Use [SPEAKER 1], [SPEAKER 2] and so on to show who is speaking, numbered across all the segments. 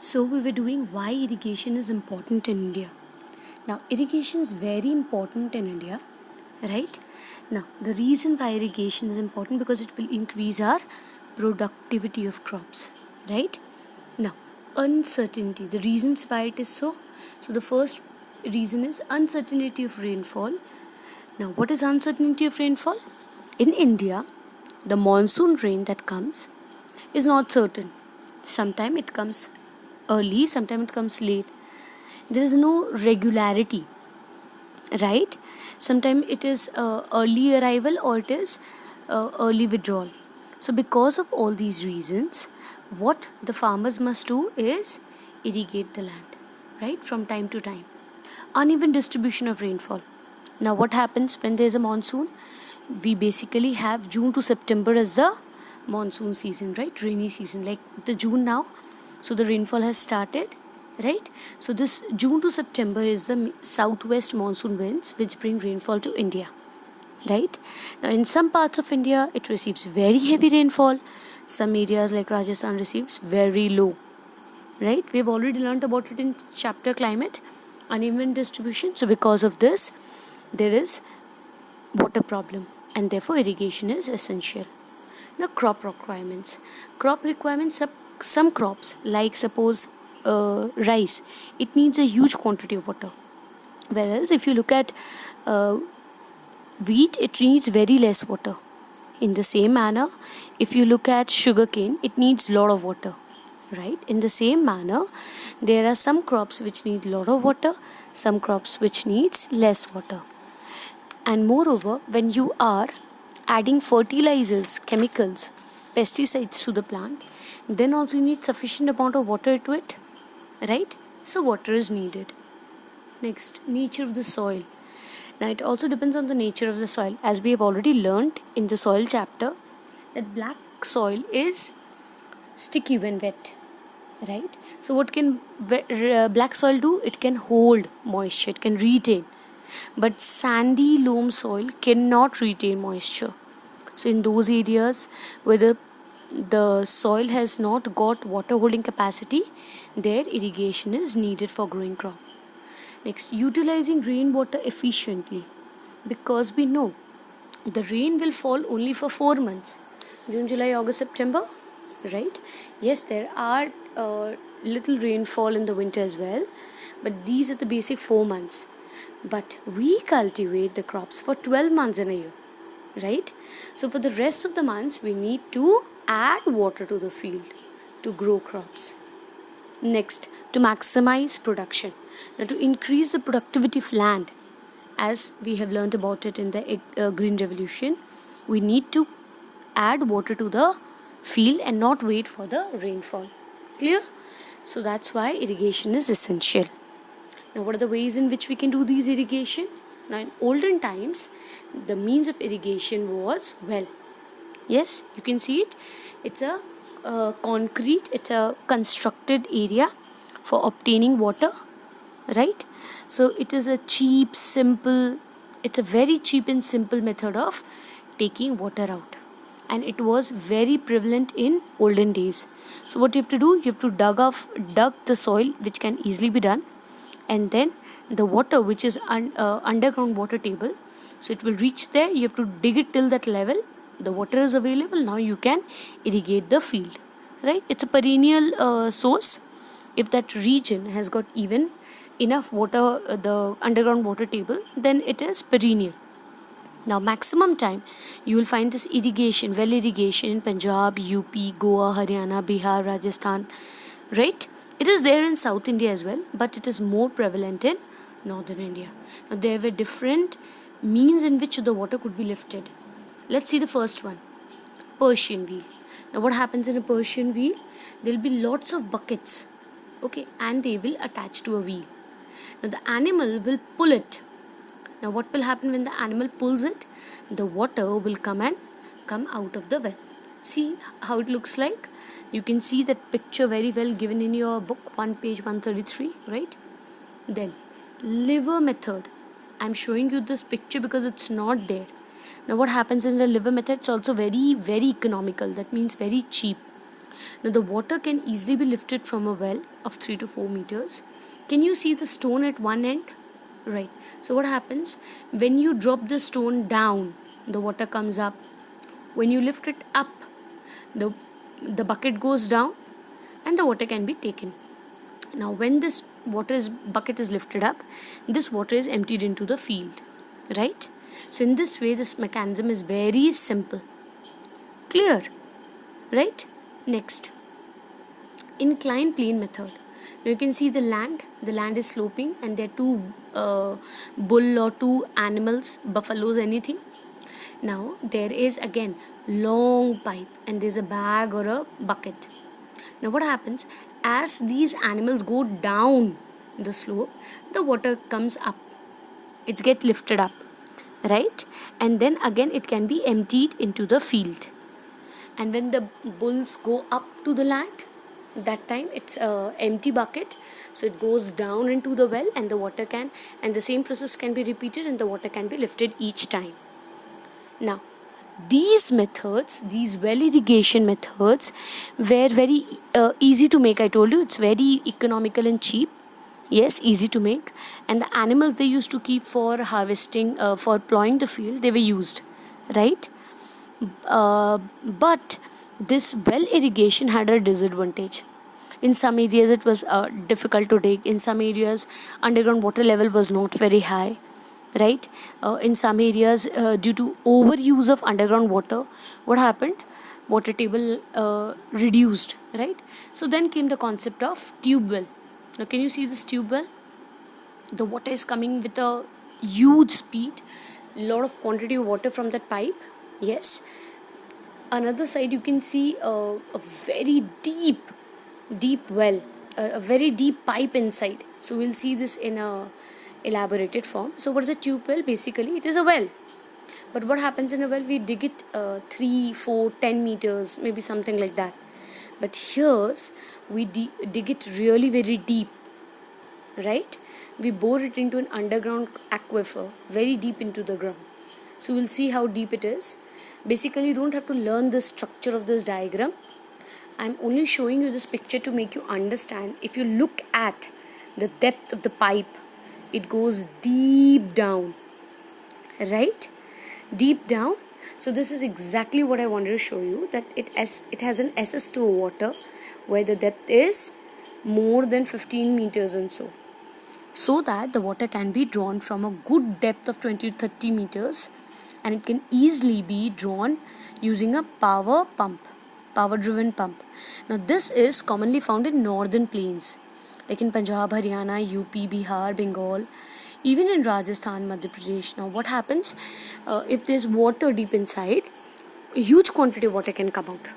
[SPEAKER 1] So we were doing why irrigation is important in India. Now irrigation is very important in India, right? Now the reason why irrigation is important because it will increase our productivity of crops, right? Now uncertainty, the reasons why it is so. So the first reason is uncertainty of rainfall. Now what is uncertainty of rainfall? In India, the monsoon rain that comes is not certain. Sometimes it comes early, sometimes it comes late. There is no regularity, right? Sometimes it is early arrival or it is early withdrawal. So because of all these reasons, what the farmers must do is irrigate the land, right, from time to time. Uneven distribution of rainfall. Now what happens when there is a monsoon? We basically have June to September as the monsoon season, right? Rainy season, like the June now. So the rainfall has started, right? So this June to September is the southwest monsoon winds which bring rainfall to India, right? Now in some parts of India it receives very heavy rainfall. Some areas like Rajasthan receives very low, right? We've already learned about it in chapter climate, uneven distribution. So because of this, there is water problem and therefore irrigation is essential. Now crop requirements. Crop requirements, some crops like suppose rice, it needs a huge quantity of water. Whereas if you look at uh, wheat, it needs very less water. In the same manner, if you look at sugarcane, it needs lot of water, right? In the same manner, there are some crops which need lot of water, some crops which needs less water. And moreover, when you are adding fertilizers, chemicals, pesticides to the plant, then also you need sufficient amount of water to it, right? So water is needed. Next, nature of the soil. Now it also depends on the nature of the soil, as we have already learnt in the soil chapter that black soil is sticky when wet, right? So what can black soil do? It can hold moisture, it can retain, but sandy loam soil cannot retain moisture. So in those areas where the soil has not got water holding capacity, there irrigation is needed for growing crop. Next, utilizing rainwater efficiently, because we know the rain will fall only for 4 months: June, July, August, September, right? Yes, there are little rainfall in the winter as well, but these are the basic 4 months. But we cultivate the crops for 12 months in a year, right? So for the rest of the months we need to add water to the field to grow crops. Next, to maximize production. Now to increase the productivity of land, as we have learned about it in the green revolution, we need to add water to the field and not wait for the rainfall. Clear? So that's why irrigation is essential. Now what are the ways in which we can do these irrigation? Now in olden times, the means of irrigation was well. Yes, you can see it. It's a concrete, it's a constructed area for obtaining water, right? So it is a cheap, simple, it's a very cheap and simple method of taking water out, and it was very prevalent in olden days. So what you have to do, you have to dug the soil, which can easily be done, and then the water which is underground water table, so it will reach there. You have to dig it till that level, the water is available, now you can irrigate the field, right? It's a perennial source. If that region has got even enough water, the underground water table, then it is perennial. Now maximum time you will find this irrigation, well irrigation, in Punjab, UP, Goa, Haryana, Bihar, Rajasthan, right? It is there in South India as well, but it is more prevalent in Northern India. Now there were different means in which the water could be lifted. Let's see the first one, Persian wheel. Now what happens in a Persian wheel? There will be lots of buckets, okay, and they will attach to a wheel. Now the animal will pull it. Now what will happen when the animal pulls it? The water will come out of the well. See how it looks like? You can see that picture very well given in your book, page 133, right? Then liver method. I'm showing you this picture because it's not there. Now what happens in the liver method? It's also very, very economical. That means very cheap. Now the water can easily be lifted from a well of 3 to 4 meters. Can you see the stone at one end? Right. So what happens when you drop the stone down, the water comes up. When you lift it up, the bucket goes down and the water can be taken. Now when this bucket is lifted up, this water is emptied into the field, right? So in this way, this mechanism is very simple. Clear, right? Next, inclined plane method. Now you can see the land is sloping and there are two bull or two animals, buffaloes, anything. Now there is again long pipe and there's a bag or a bucket. Now what happens, as these animals go down the slope, the water comes up, it gets lifted up, right? And then again it can be emptied into the field. And when the bulls go up to the land, that time it's a empty bucket, so it goes down into the well and the water can, and the same process can be repeated and the water can be lifted each time. Now these methods, these well irrigation methods, were very easy to make. I told you it's very economical and cheap. Yes, easy to make. And the animals they used to keep for harvesting, for plowing the field, they were used, right? But this well irrigation had a disadvantage. In some areas it was difficult to dig. In some areas underground water level was not very high, right? In some areas due to overuse of underground water, what happened, water table reduced, right? So then came the concept of tube well. Now can you see this tube well? The water is coming with a huge speed, lot of quantity of water from that pipe. Yes, another side you can see a very deep well, a very deep pipe inside. So we'll see this in a elaborated form. So what is a tube well? Basically it is a well, but what happens in a well, we dig it 3, 4, 10 meters, maybe something like that. But here's we dig it really very deep, right? We bore it into an underground aquifer very deep into the ground. So we'll see how deep it is. Basically you don't have to learn the structure of this diagram. I'm only showing you this picture to make you understand. If you look at the depth of the pipe, it goes deep down, right? Deep down. So this is exactly what I wanted to show you, that it has an SS2 water where the depth is more than 15 meters and so that the water can be drawn from a good depth of 20 to 30 meters, and it can easily be drawn using a power driven pump. Now this is commonly found in northern plains like in Punjab, Haryana, UP, Bihar, Bengal, even in Rajasthan, Madhya Pradesh. Now what happens, if there's water deep inside, a huge quantity of water can come out,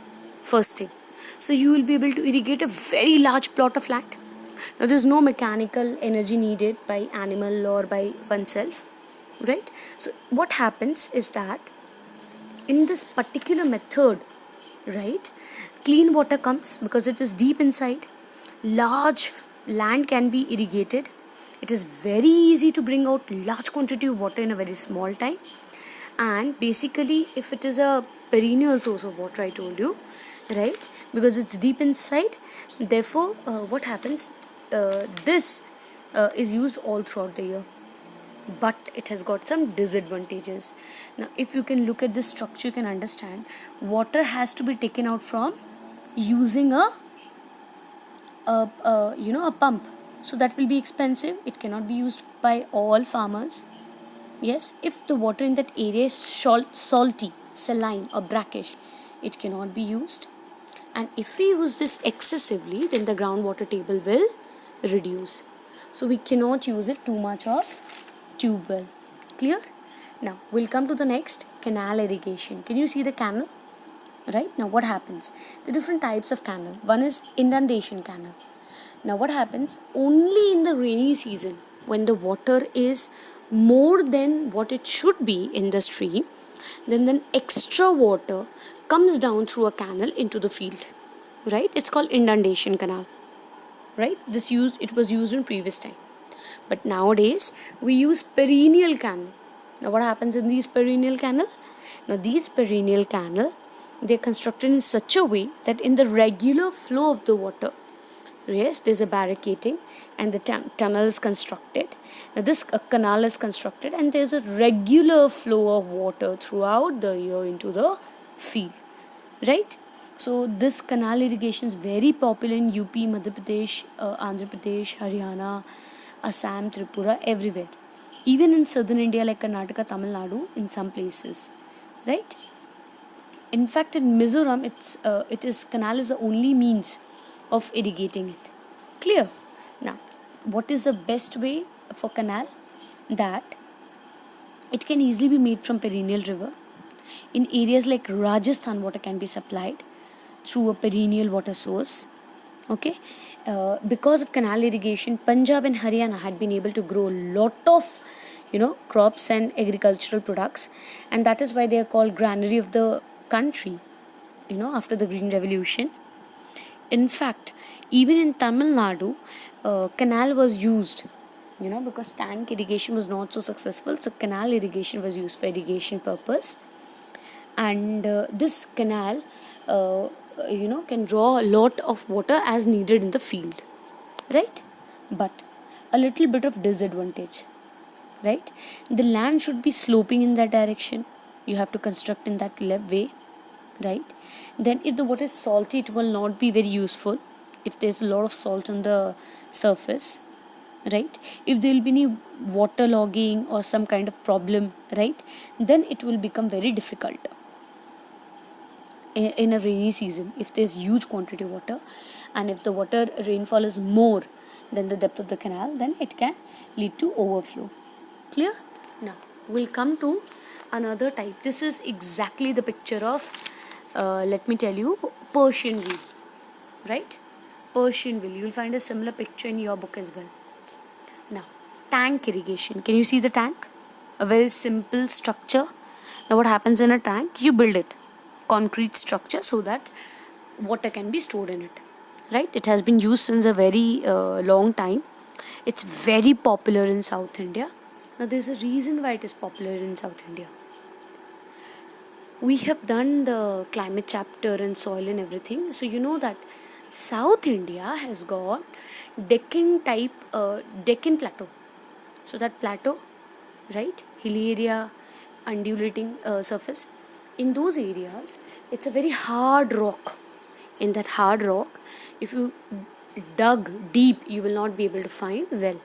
[SPEAKER 1] first thing. So you will be able to irrigate a very large plot of land. Now there's no mechanical energy needed by animal or by oneself, right? So what happens is that in this particular method, right, clean water comes because it is deep inside. Large land can be irrigated. It is very easy to bring out large quantity of water in a very small time. And basically if it is a perennial source of water, I told you, right, because it's deep inside, therefore what happens, this is used all throughout the year, but it has got some disadvantages. Now if you can look at this structure, you can understand water has to be taken out from using a pump. So that will be expensive. It cannot be used by all farmers. Yes, if the water in that area is salty, saline or brackish, it cannot be used. And if we use this excessively, then the groundwater table will reduce. So we cannot use it too much of tube well. Clear? Now we'll come to the next, canal irrigation. Can you see the canal? Right? Now what happens? The different types of canal. One is inundation canal. Now what happens? Only in the rainy season, when the water is more than what it should be in the stream, then extra water comes down through a canal into the field. Right? It's called inundation canal. Right? It was used in previous time. But nowadays we use perennial canal. Now what happens in these perennial canal? Now these perennial canal, they're constructed in such a way that in the regular flow of the water, yes, there's a barricading and the tunnel is constructed. Now this canal is constructed and there's a regular flow of water throughout the year into the field, right? So this canal irrigation is very popular in UP, Madhya Pradesh, Andhra Pradesh, Haryana, Assam, Tripura, everywhere. Even in southern India like Karnataka, Tamil Nadu, in some places, right? In fact, in Mizoram, canal is the only means of irrigating it. Clear? Now, what is the best way for canal? That it can easily be made from perennial river. In areas like Rajasthan, water can be supplied through a perennial water source. Okay, because of canal irrigation, Punjab and Haryana had been able to grow a lot of crops and agricultural products, and that is why they are called granary of the country, after the Green Revolution. In fact, even in Tamil Nadu, canal was used, because tank irrigation was not so successful, so canal irrigation was used for irrigation purpose. And this canal, can draw a lot of water as needed in the field, right? But a little bit of disadvantage, right? The land should be sloping in that direction. You have to construct in that way, right? Then if the water is salty, it will not be very useful if there's a lot of salt on the surface, right? If there will be any water logging or some kind of problem, right, then it will become very difficult in a rainy season if there's huge quantity of water, and if the water rainfall is more than the depth of the canal, then it can lead to overflow. Clear? Now we'll come to another type. This is exactly the picture of let me tell you, Persian wheel, right? Persian wheel. You'll find a similar picture in your book as well. Now, tank irrigation. Can you see the tank? A very simple structure. Now what happens in a tank? You build it. Concrete structure so that water can be stored in it, right? It has been used since a very long time. It's very popular in South India. Now there's a reason why it is popular in South India. We have done the climate chapter and soil and everything, so you know that South India has got Deccan plateau. So that plateau, right, hilly area, undulating surface, in those areas it's a very hard rock. In that hard rock, if you dug deep, you will not be able to find well.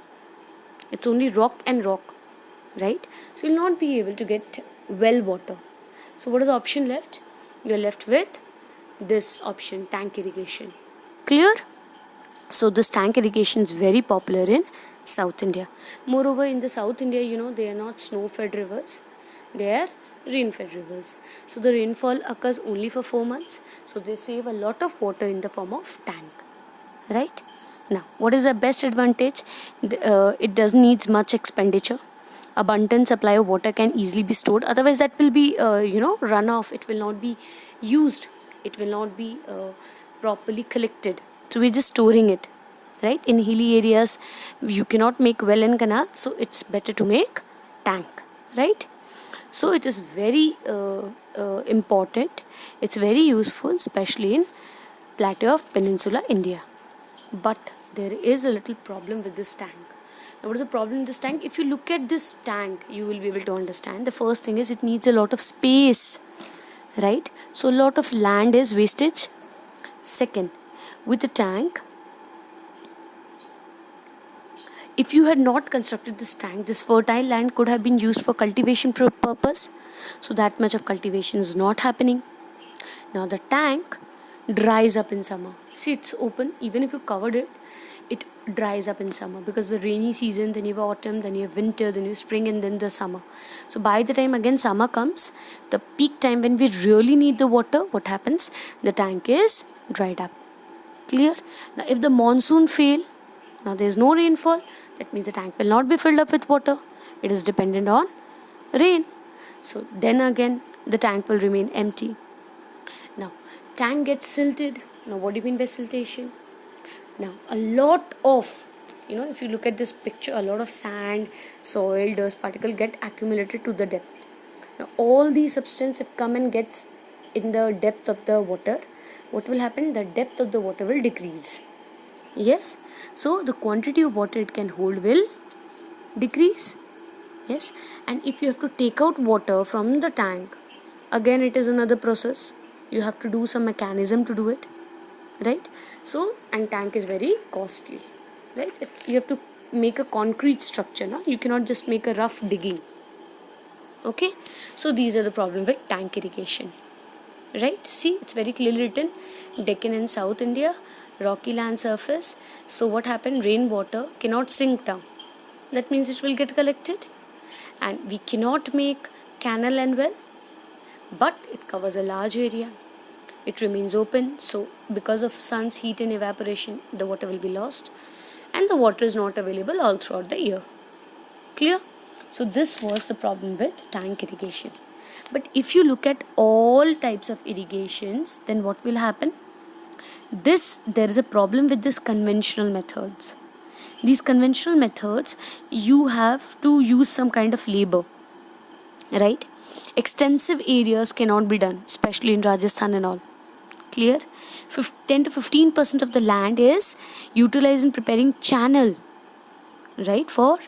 [SPEAKER 1] It's only rock and rock, right? So you'll not be able to get well water. So what is the option left? You're left with this option, tank irrigation. Clear? So this tank irrigation is very popular in South India. Moreover, in the South India, they are not snow-fed rivers. They are rain-fed rivers. So the rainfall occurs only for 4 months. So they save a lot of water in the form of tank. Right? Now, what is the best advantage? It doesn't need much expenditure. Abundant supply of water can easily be stored. Otherwise, that will be, run off. It will not be used. It will not be properly collected. So we're just storing it. Right? In hilly areas, you cannot make well and canal. So it's better to make tank. Right? So it is very important. It's very useful, especially in plateau of Peninsular India. But there is a little problem with this tank. Now, what is the problem with this tank? If you look at this tank, you will be able to understand. The first thing is it needs a lot of space, right? So a lot of land is wastage. Second, with the tank, if you had not constructed this tank, this fertile land could have been used for cultivation purpose. So that much of cultivation is not happening. Now the tank dries up in summer. See, it's open. Even if you covered it, it dries up in summer because the rainy season, then you have autumn, then you have winter, then you have spring, and then the summer. So by the time again summer comes, the peak time when we really need the water, what happens? The tank is dried up. Clear? Now if the monsoon fail, now there is no rainfall, that means the tank will not be filled up with water. It is dependent on rain. So then again the tank will remain empty. Now tank gets silted. Now what do you mean by siltation? Now a lot of, if you look at this picture, a lot of sand, soil, dust particle get accumulated to the depth. Now all these substances have come and gets in the depth of the water, what will happen? The depth of the water will decrease. Yes, so the quantity of water it can hold will decrease. Yes, and if you have to take out water from the tank, again it is another process. You have to do some mechanism to do it, right? So, and tank is very costly, right? You have to make a concrete structure, no? You cannot just make a rough digging. Okay, so these are the problem with tank irrigation, right? See, it's very clearly written, Deccan and South India, rocky land surface. So what happened? Rainwater cannot sink down. That means it will get collected, and we cannot make canal and well, but it covers a large area. It remains open, so because of sun's heat and evaporation, the water will be lost, and the water is not available all throughout the year. Clear? So this was the problem with tank irrigation. But if you look at all types of irrigations, then what will happen? There is a problem with this conventional methods. These conventional methods, you have to use some kind of labor, right? Extensive areas cannot be done, especially in Rajasthan and all. Clear? 10 to 15% of the land is utilized in preparing channel, right, for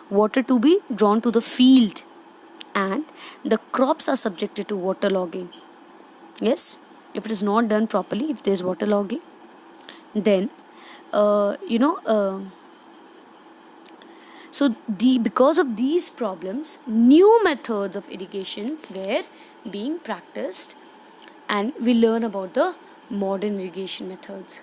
[SPEAKER 1] water to be drawn to the field, and the crops are subjected to waterlogging. Yes, if it is not done properly, if there is waterlogging, then so because of these problems, new methods of irrigation were being practiced, and we learn about the modern irrigation methods.